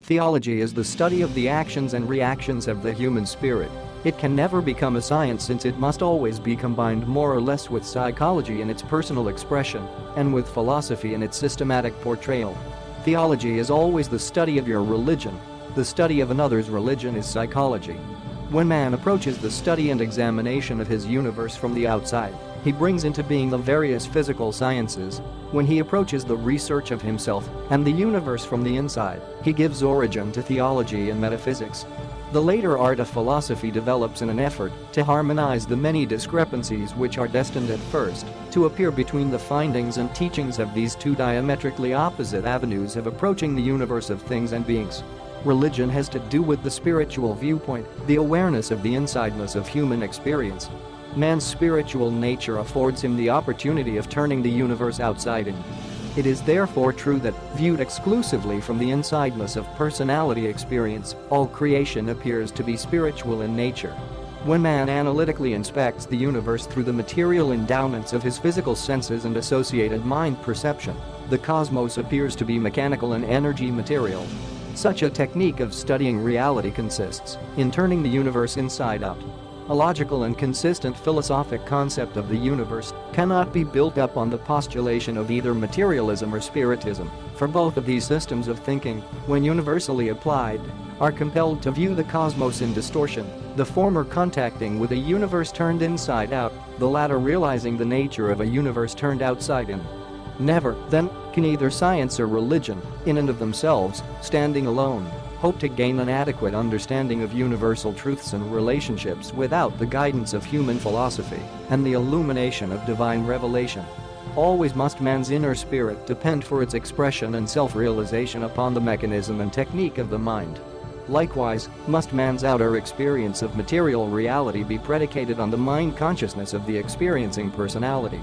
Theology is the study of the actions and reactions of the human spirit. It can never become a science since it must always be combined more or less with psychology in its personal expression and with philosophy in its systematic portrayal. Theology is always the study of your religion. The study of another's religion is psychology. When man approaches the study and examination of his universe from the outside, he brings into being the various physical sciences. When he approaches the research of himself and the universe from the inside, he gives origin to theology and metaphysics. The later art of philosophy develops in an effort to harmonize the many discrepancies which are destined at first to appear between the findings and teachings of these two diametrically opposite avenues of approaching the universe of things and beings. Religion has to do with the spiritual viewpoint, the awareness of the insideness of human experience. Man's spiritual nature affords him the opportunity of turning the universe outside in. It is therefore true that, viewed exclusively from the insideness of personality experience, all creation appears to be spiritual in nature. When man analytically inspects the universe through the material endowments of his physical senses and associated mind perception, the cosmos appears to be mechanical and energy material. Such a technique of studying reality consists in turning the universe inside out. A logical and consistent philosophic concept of the universe cannot be built up on the postulation of either materialism or spiritism, for both of these systems of thinking, when universally applied, are compelled to view the cosmos in distortion, the former contacting with a universe turned inside out, the latter realizing the nature of a universe turned outside in. Never, then, can either science or religion, in and of themselves, standing alone, hope to gain an adequate understanding of universal truths and relationships without the guidance of human philosophy and the illumination of divine revelation. Always must man's inner spirit depend for its expression and self-realization upon the mechanism and technique of the mind. Likewise, must man's outer experience of material reality be predicated on the mind consciousness of the experiencing personality.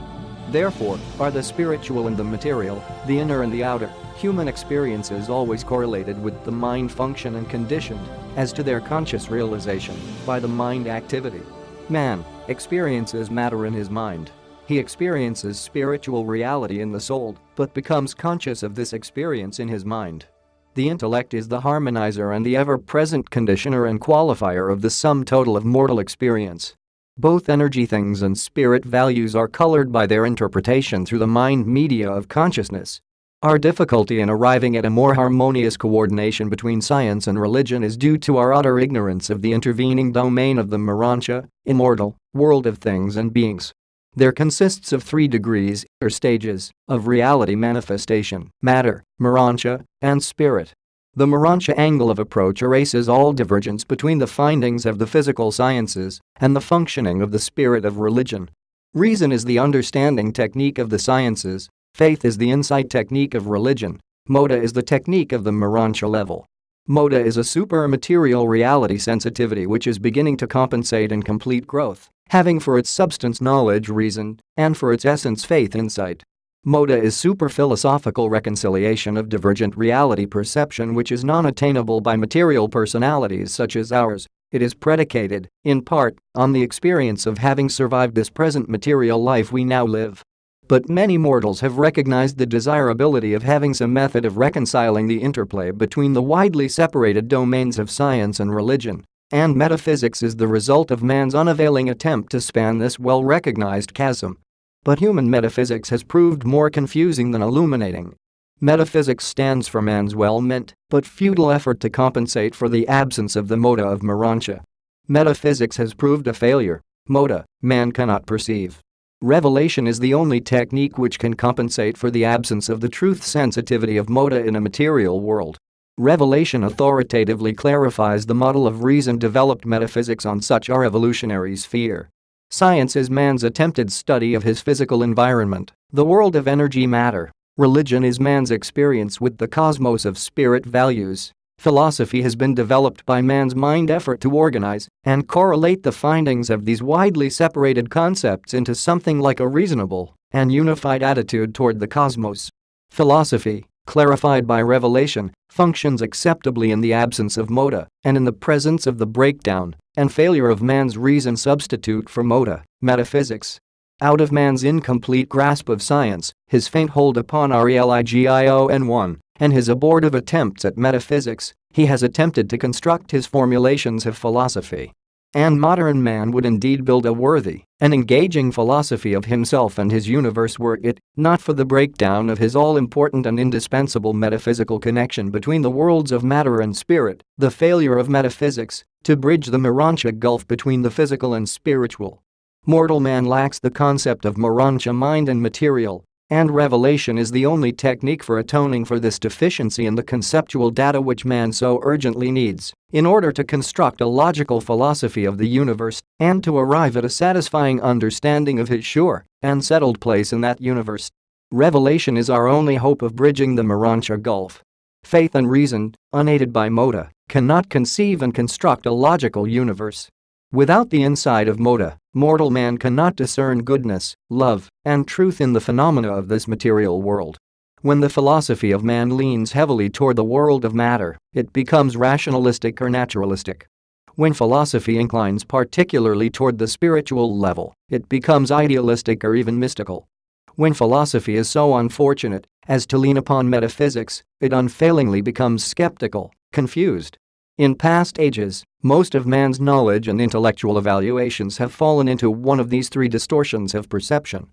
Therefore, are the spiritual and the material, the inner and the outer, human experiences always correlated with the mind function and conditioned, as to their conscious realization, by the mind activity. Man experiences matter in his mind. He experiences spiritual reality in the soul, but becomes conscious of this experience in his mind. The intellect is the harmonizer and the ever-present conditioner and qualifier of the sum total of mortal experience. Both energy things and spirit values are colored by their interpretation through the mind media of consciousness. Our difficulty in arriving at a more harmonious coordination between science and religion is due to our utter ignorance of the intervening domain of the Marancha, immortal, world of things and beings. There consists of 3 degrees, or stages, of reality manifestation: matter, Marancha, and spirit. The Marancha angle of approach erases all divergence between the findings of the physical sciences and the functioning of the spirit of religion. Reason is the understanding technique of the sciences, faith is the insight technique of religion, moda is the technique of the Marancha level. Moda is a super-material reality sensitivity which is beginning to compensate in complete growth, having for its substance knowledge reason, and for its essence faith insight. Moda is super-philosophical reconciliation of divergent reality perception which is non-attainable by material personalities such as ours. It is predicated, in part, on the experience of having survived this present material life we now live. But many mortals have recognized the desirability of having some method of reconciling the interplay between the widely separated domains of science and religion, and metaphysics is the result of man's unavailing attempt to span this well-recognized chasm. But human metaphysics has proved more confusing than illuminating. Metaphysics stands for man's well-meant but futile effort to compensate for the absence of the moda of Marancha. Metaphysics has proved a failure. Moda, man cannot perceive. Revelation is the only technique which can compensate for the absence of the truth sensitivity of moda in a material world. Revelation authoritatively clarifies the model of reason-developed metaphysics on such our evolutionary sphere. Science is man's attempted study of his physical environment, the world of energy matter. Religion is man's experience with the cosmos of spirit values. Philosophy has been developed by man's mind effort to organize and correlate the findings of these widely separated concepts into something like a reasonable and unified attitude toward the cosmos. Philosophy, clarified by revelation, functions acceptably in the absence of moda and in the presence of the breakdown and failure of man's reason substitute for moda, metaphysics. Out of man's incomplete grasp of science, his faint hold upon religion, and his abortive attempts at metaphysics, he has attempted to construct his formulations of philosophy. And modern man would indeed build a worthy and engaging philosophy of himself and his universe were it not for the breakdown of his all-important and indispensable metaphysical connection between the worlds of matter and spirit, the failure of metaphysics to bridge the Morancha gulf between the physical and spiritual. Mortal man lacks the concept of Morancha mind and material, and revelation is the only technique for atoning for this deficiency in the conceptual data which man so urgently needs in order to construct a logical philosophy of the universe and to arrive at a satisfying understanding of his sure and settled place in that universe. Revelation is our only hope of bridging the Morancha gulf. Faith and reason, unaided by moda, cannot conceive and construct a logical universe. Without the insight of moda, mortal man cannot discern goodness, love, and truth in the phenomena of this material world. When the philosophy of man leans heavily toward the world of matter, it becomes rationalistic or naturalistic. When philosophy inclines particularly toward the spiritual level, it becomes idealistic or even mystical. When philosophy is so unfortunate as to lean upon metaphysics, it unfailingly becomes skeptical, confused. In past ages, most of man's knowledge and intellectual evaluations have fallen into one of these three distortions of perception.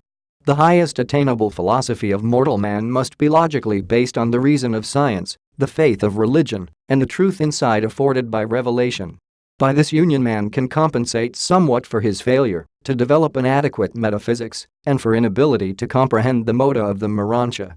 The highest attainable philosophy of mortal man must be logically based on the reason of science, the faith of religion, and the truth insight afforded by revelation. By this union man can compensate somewhat for his failure to develop an adequate metaphysics and for inability to comprehend the moda of the Morancha.